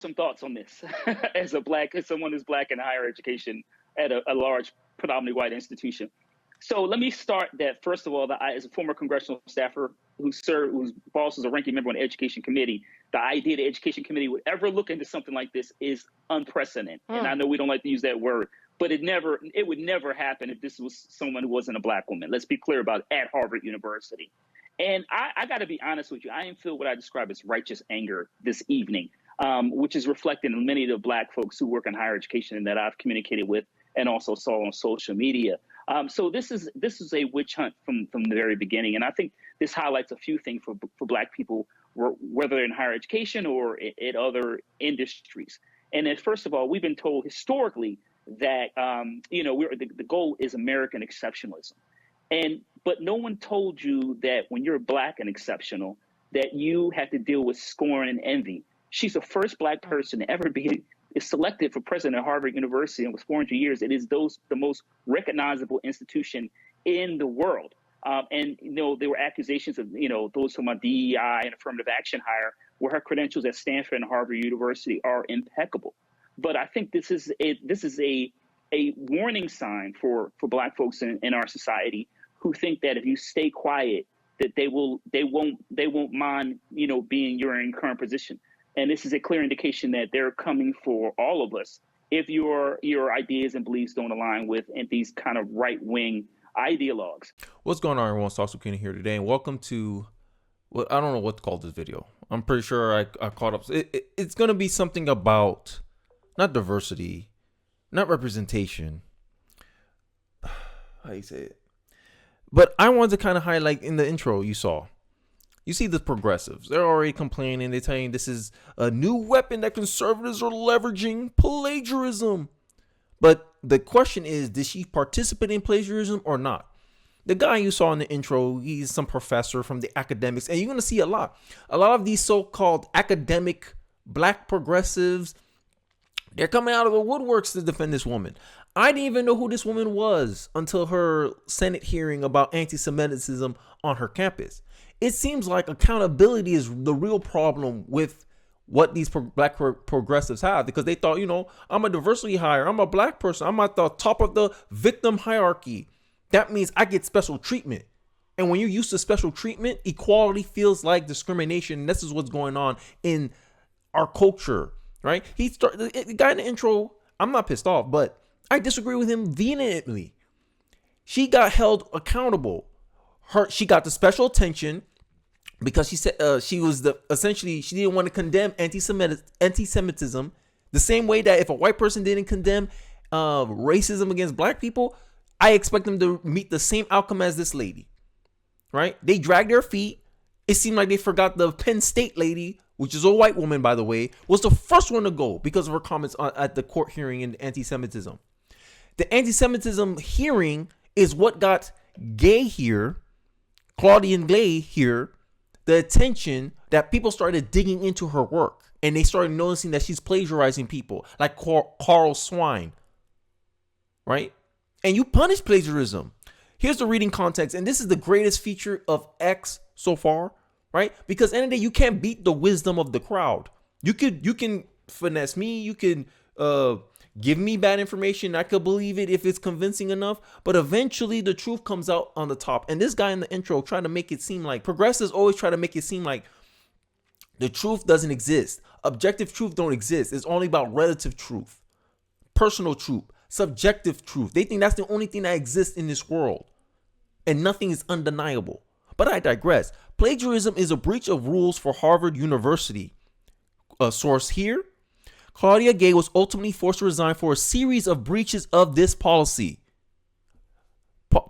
some thoughts on this as someone who's black in higher education at a large, predominantly white institution. So let me start that first of all, that as a former congressional staffer whose boss was a ranking member on the education committee, the idea the education committee would ever look into something like this is unprecedented. And I know we don't like to use that word, but it would never happen if this was someone who wasn't a black woman. Let's be clear about it, at Harvard University. And I got to be honest with you, I didn't feel what I describe as righteous anger this evening, which is reflected in many of the black folks who work in higher education and that I've communicated with and also saw on social media. So this is a witch hunt from the very beginning, and I think this highlights a few things for Black people, whether in higher education or in other industries. And then, first of all, we've been told historically that the goal is American exceptionalism, but no one told you that when you're Black and exceptional, that you have to deal with scorn and envy. She's the first Black person to ever be is selected for president of Harvard University and was 400 years. It is the most recognizable institution in the world. And there were accusations of those from a DEI and affirmative action hire, where her credentials at Stanford and Harvard University are impeccable. But I think this is a warning sign for Black folks in our society who think that if you stay quiet, that they won't mind being your current position. And this is a clear indication that they're coming for all of us if your ideas and beliefs don't align with these kind of right-wing ideologues. What's going on, everyone? It's Sauce Zucchini here today, and welcome to, well, I don't know what to call this video. I'm pretty sure I caught up. It's going to be something about not diversity, not representation. How you say it? But I wanted to kind of highlight in the intro you see the progressives. They're already complaining. They're telling you this is a new weapon that conservatives are leveraging, plagiarism. But the question is, did she participate in plagiarism or not? The guy you saw in the intro, he's some professor from the academics. And you're going to see a lot of these so-called academic Black progressives. They're coming out of the woodworks to defend this woman. I didn't even know who this woman was until her Senate hearing about anti-Semitism on her campus. It seems like accountability is the real problem with what these Black progressives have, because they thought, I'm a diversity hire. I'm a Black person. I'm at the top of the victim hierarchy. That means I get special treatment. And when you're used to special treatment, equality feels like discrimination. This is what's going on in our culture, right? The guy in the intro, I'm not pissed off, but I disagree with him vehemently. She got held accountable. She got the special attention because she said she didn't want to condemn anti-Semitism the same way that if a white person didn't condemn racism against Black people, I expect them to meet the same outcome as this lady, right? They dragged their feet. It seemed like they forgot the Penn State lady, which is a white woman, by the way, was the first one to go because of her comments at the court hearing in anti-Semitism. The anti-Semitism hearing is what got Claudine Gay here, the attention that people started digging into her work, and they started noticing that she's plagiarizing people like Carl Swine, right? And you punish plagiarism. Here's the reading context, and this is the greatest feature of X so far, right? Because at the end of the day, you can't beat the wisdom of the crowd. You can finesse me, you can give me bad information. I could believe it if it's convincing enough, but eventually the truth comes out on the top. And this guy in the intro trying to make it seem like progressives always try to make it seem like the truth doesn't exist. Objective truth don't exist. It's only about relative truth, personal truth, subjective truth. They think that's the only thing that exists in this world, and nothing is undeniable. But I digress. Plagiarism is a breach of rules for Harvard University. A source here: Claudine Gay was ultimately forced to resign for a series of breaches of this policy.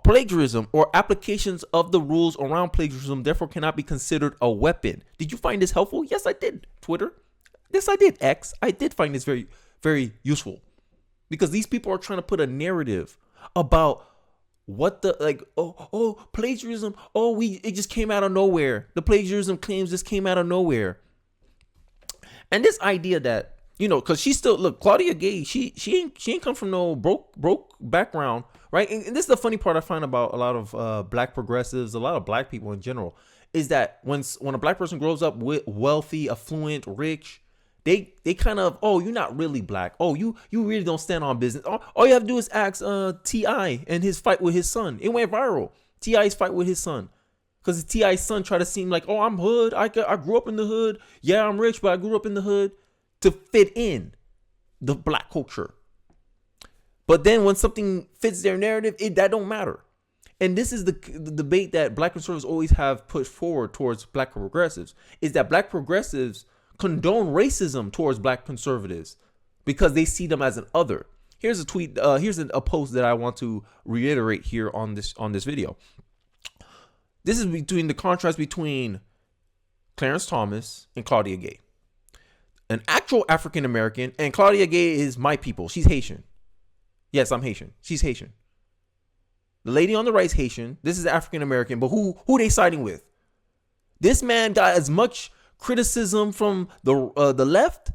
Plagiarism or applications of the rules around plagiarism therefore cannot be considered a weapon. Did you find this helpful? Yes, I did. Twitter. Yes, I did. X. I did find this very, very useful, because these people are trying to put a narrative about what the plagiarism. It just came out of nowhere. The plagiarism claims just came out of nowhere. And this idea that, because she still, Claudine Gay, she ain't come from no broke background, right? And this is the funny part I find about a lot of Black progressives, a lot of Black people in general, is that when a Black person grows up with wealthy, affluent, rich, They kind of, oh, you're not really black. Oh, you really don't stand on business. All you have to do is ask T.I. and his fight with his son. It went viral. T.I.'s fight with his son. Because T.I.'s son tried to seem like, oh, I'm hood. I grew up in the hood. Yeah, I'm rich, but I grew up in the hood to fit in the black culture. But then when something fits their narrative, that don't matter. And this is the debate that black conservatives always have pushed forward towards black progressives, is that black progressives condone racism towards black conservatives because they see them as an other. Here's a tweet. Here's a post that I want to reiterate here on this video. This is between the contrast between Clarence Thomas and Claudine Gay, an actual African American, and Claudine Gay is my people. She's Haitian. Yes, I'm Haitian. She's Haitian. The lady on the right is Haitian. This is African American, but who they siding with? This man got as much criticism from the left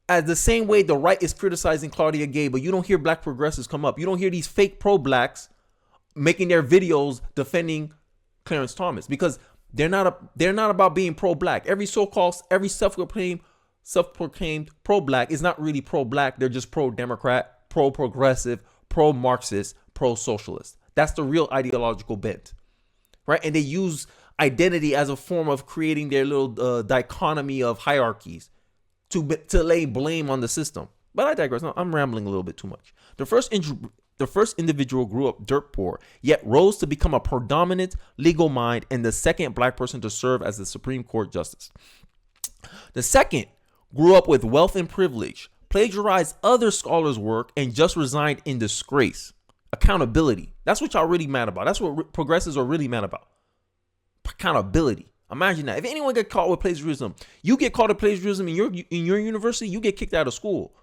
as the same way the right is criticizing Claudine Gay, but you don't hear black progressives come up. You don't hear these fake pro-blacks making their videos defending Clarence Thomas because they're not about being pro-black. Every self-proclaimed pro-black is not really pro-black. They're just pro-democrat, pro-progressive, pro-Marxist, pro-socialist. That's the real ideological bent, right? And they use identity as a form of creating their little dichotomy of hierarchies to lay blame on the system. But I digress. No, I'm rambling a little bit too much. The first individual grew up dirt poor, yet rose to become a predominant legal mind and the second black person to serve as the Supreme Court justice. The second grew up with wealth and privilege, plagiarized other scholars' work, and just resigned in disgrace. Accountability. That's what y'all really mad about. That's what progressives are really mad about. Accountability. Imagine that. If anyone get caught with plagiarism, you get caught with plagiarism in your university, you get kicked out of school.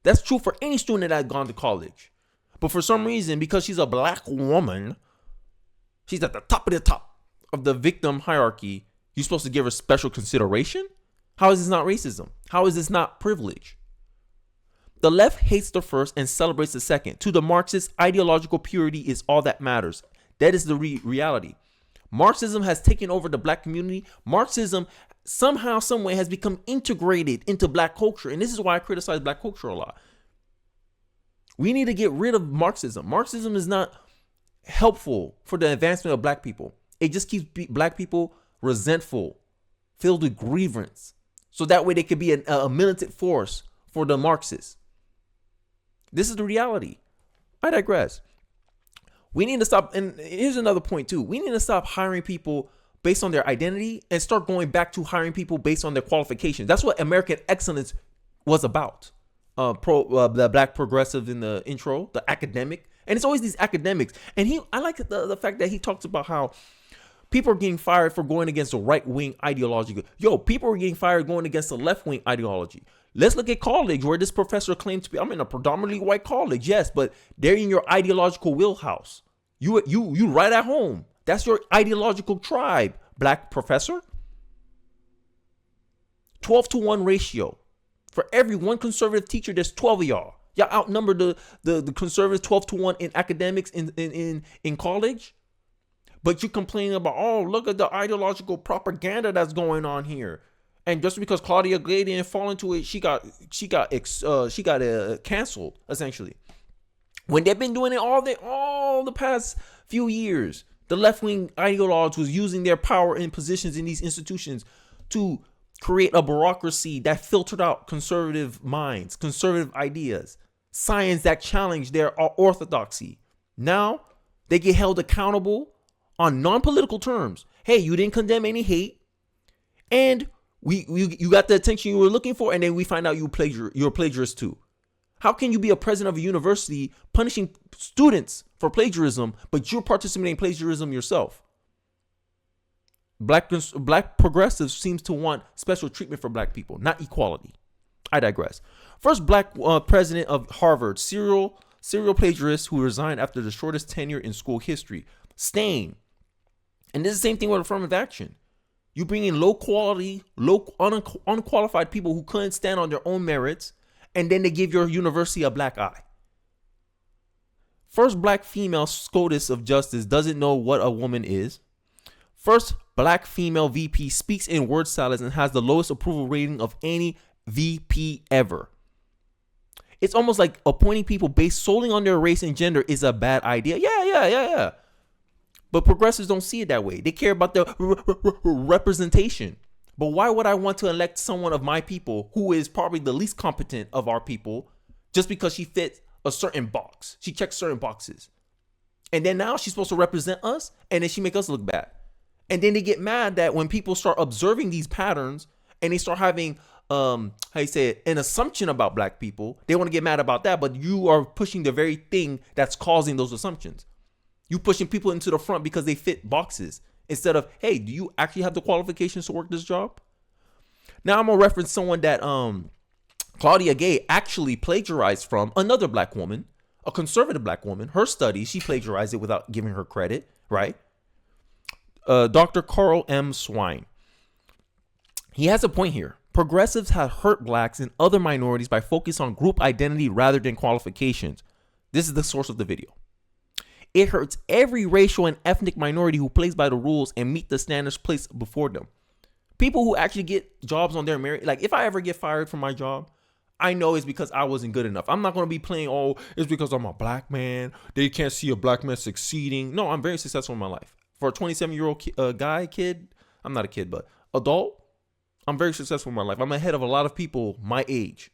That's true for any student that had gone to college. But for some reason, because she's a black woman, she's at the top of the victim hierarchy, you're supposed to give her special consideration? How is this not racism? How is this not privilege? The left hates the first and celebrates the second. To the Marxists, ideological purity is all that matters. That is the reality. Marxism has taken over the black community. Marxism somehow, some way has become integrated into black culture. And this is why I criticize black culture a lot. We need to get rid of Marxism. Marxism is not helpful for the advancement of black people. It just keeps black people resentful, filled with grievance. So that way they could be a militant force for the Marxists. This is the reality. I digress. We need to stop. And here's another point too. We need to stop hiring people based on their identity and start going back to hiring people based on their qualifications. That's what American excellence was about. The black progressive in the intro, the academic. And it's always these academics. And I like the fact that he talks about how people are getting fired for going against the right-wing ideology. People are getting fired going against the left-wing ideology. Let's look at college where this professor claims to be. I'm in a predominantly white college, yes, but they're in your ideological wheelhouse. You right at home. That's your ideological tribe, black professor. 12-to-1 ratio. For every one conservative teacher, there's 12 of y'all. Y'all outnumber the conservatives 12-to-1 in academics in college. But you complaining about, oh, look at the ideological propaganda that's going on here. And just because Claudine Gay didn't fall into it, she got canceled essentially. When they've been doing it all the past few years, the left-wing ideologues was using their power and positions in these institutions to create a bureaucracy that filtered out conservative minds, conservative ideas, science that challenged their orthodoxy. Now they get held accountable on non-political terms. Hey, you didn't condemn any hate, and you got the attention you were looking for, and then we find out you're a plagiarist too. How can you be a president of a university punishing students for plagiarism, but you're participating in plagiarism yourself? Black progressives seems to want special treatment for black people, not equality. I digress. First black president of Harvard, serial plagiarist who resigned after the shortest tenure in school history. Stain. And this is the same thing with affirmative action. You bring in low quality, unqualified people who couldn't stand on their own merits, and then they give your university a black eye. First black female SCOTUS of justice doesn't know what a woman is. First black female VP speaks in word salads and has the lowest approval rating of any VP ever. It's almost like appointing people based solely on their race and gender is a bad idea. Yeah. But progressives don't see it that way. They care about the representation. But why would I want to elect someone of my people who is probably the least competent of our people just because she fits a certain box? She checks certain boxes. And then now she's supposed to represent us, and then she make us look bad. And then they get mad that when people start observing these patterns and they start having an assumption about black people, they want to get mad about that. But you are pushing the very thing that's causing those assumptions. You pushing people into the front because they fit boxes instead of, hey, do you actually have the qualifications to work this job? Now I'm gonna reference someone that Claudine Gay actually plagiarized from another black woman, a conservative black woman. Her study, she plagiarized it without giving her credit, right? Dr. Carl M. Swine. He has a point here. Progressives have hurt blacks and other minorities by focusing on group identity rather than qualifications. This is the source of the video. It hurts every racial and ethnic minority who plays by the rules and meet the standards placed before them. People who actually get jobs on their merit, like if I ever get fired from my job, I know it's because I wasn't good enough. I'm not going to be playing, oh, it's because I'm a black man. They can't see a black man succeeding. No, I'm very successful in my life. For a 27-year-old kid, I'm not a kid, but adult, I'm very successful in my life. I'm ahead of a lot of people my age.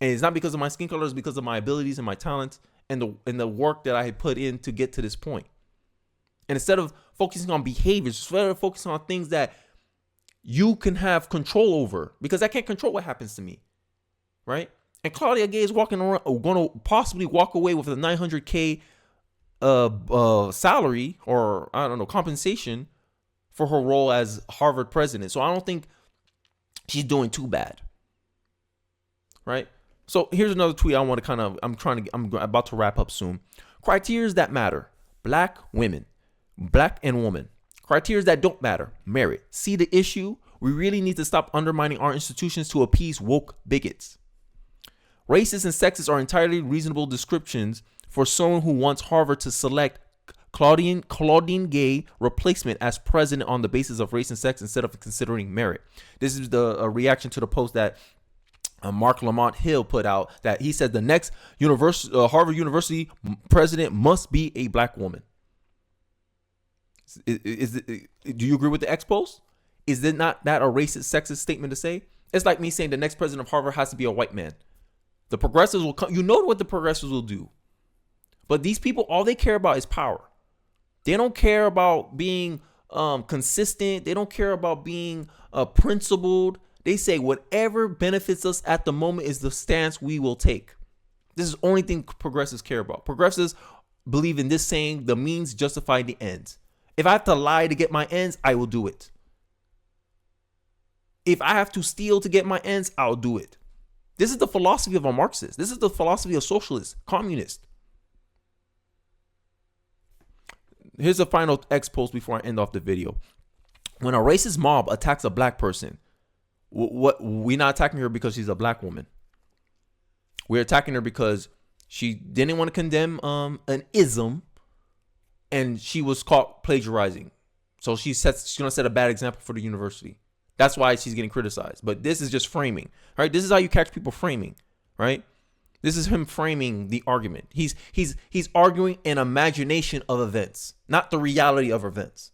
And it's not because of my skin color, it's because of my abilities and my talents and the work that I had put in to get to this point. And instead of focusing on behaviors, instead of focusing on things that you can have control over, because I can't control what happens to me, right? And Claudine Gay is walking around, going to possibly walk away with a $900K salary or, I don't know, compensation for her role as Harvard president. So I don't think she's doing too bad, right? So here's another tweet I want to I'm about to wrap up soon. Criteria that matter: black women, black and woman. Criteria that don't matter: merit. See the issue? We really need to stop undermining our institutions to appease woke bigots. Racist and sexist are entirely reasonable descriptions for someone who wants Harvard to select Claudine Gay replacement as president on the basis of race and sex instead of considering merit. This is the reaction to the post that Mark Lamont Hill put out, that he said the next Harvard University president must be a black woman. Do you agree with the X post? Is it not that a racist, sexist statement to say? It's like me saying the next president of Harvard has to be a white man. The progressives will come. You know what the progressives will do. But these people, all they care about is power. They don't care about being consistent. They don't care about being principled. They say whatever benefits us at the moment is the stance we will take. This is the only thing progressives care about. Progressives believe in this saying: the means justify the ends. If I have to lie to get my ends, I will do it. If I have to steal to get my ends, I'll do it. This is the philosophy of a Marxist. This is the philosophy of socialists, communists. Here's a final X post before I end off the video. When a racist mob attacks a black person, we're not attacking her because she's a black woman. We're attacking her because she didn't want to condemn an ism, and she was caught plagiarizing. So she's going to set a bad example for the university. That's why she's getting criticized. But this is just framing, right? This is how you catch people framing, right? This is him framing the argument. He's arguing an imagination of events, not the reality of events.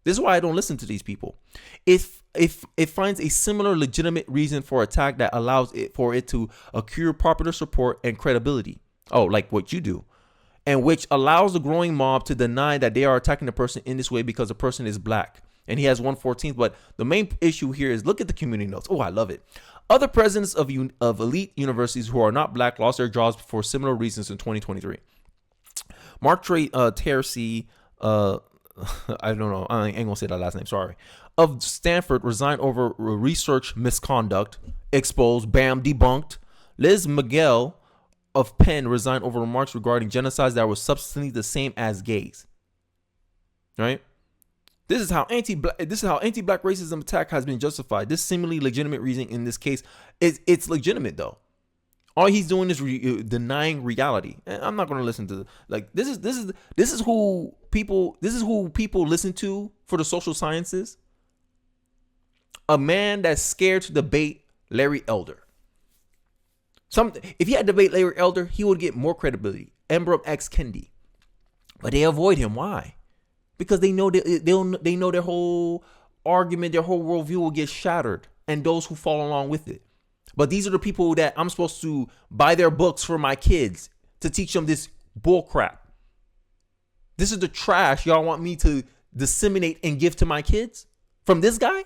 This is why I don't listen to these people. If it finds a similar legitimate reason for attack that allows it for it to accrue popular support and credibility, like what you do, and which allows the growing mob to deny that they are attacking the person in this way because the person is black. And he has 1/14. But the main issue here is, look at the community notes. Oh, I love it. Other presidents of elite universities who are not black lost their jobs for similar reasons in 2023. Mark Tercy, I don't know, I ain't gonna say that last name, sorry, of Stanford resigned over research misconduct, exposed, bam, debunked. Liz Miguel of Penn resigned over remarks regarding genocides that were substantially the same as gays. Right? This is how anti-black racism attack has been justified. This seemingly legitimate reason in this case it's legitimate though. All he's doing is denying reality. And I'm not going to listen to this is who people listen to for the social sciences. A man that's scared to debate Larry Elder. If he had to debate Larry Elder, he would get more credibility. Ibram X. Kendi. But they avoid him. Why? Because they know they know their whole argument, their whole worldview will get shattered, and those who follow along with it. But these are the people that I'm supposed to buy their books for my kids to teach them this bull crap. This is the trash y'all want me to disseminate and give to my kids from this guy?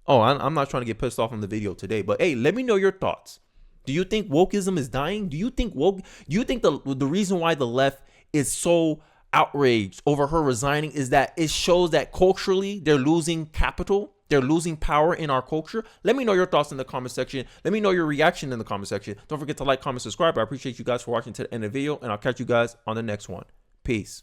Oh, I'm not trying to get pissed off on the video today, but hey, let me know your thoughts. Do you think wokeism is dying? Do you think the reason why the left is so outraged over her resigning is that it shows that culturally they're losing capital? They're losing power in our culture. Let me know your thoughts in the comment section. Let me know your reaction in the comment section. Don't forget to like, comment, subscribe. I appreciate you guys for watching to the end of the video, and I'll catch you guys on the next one. Peace.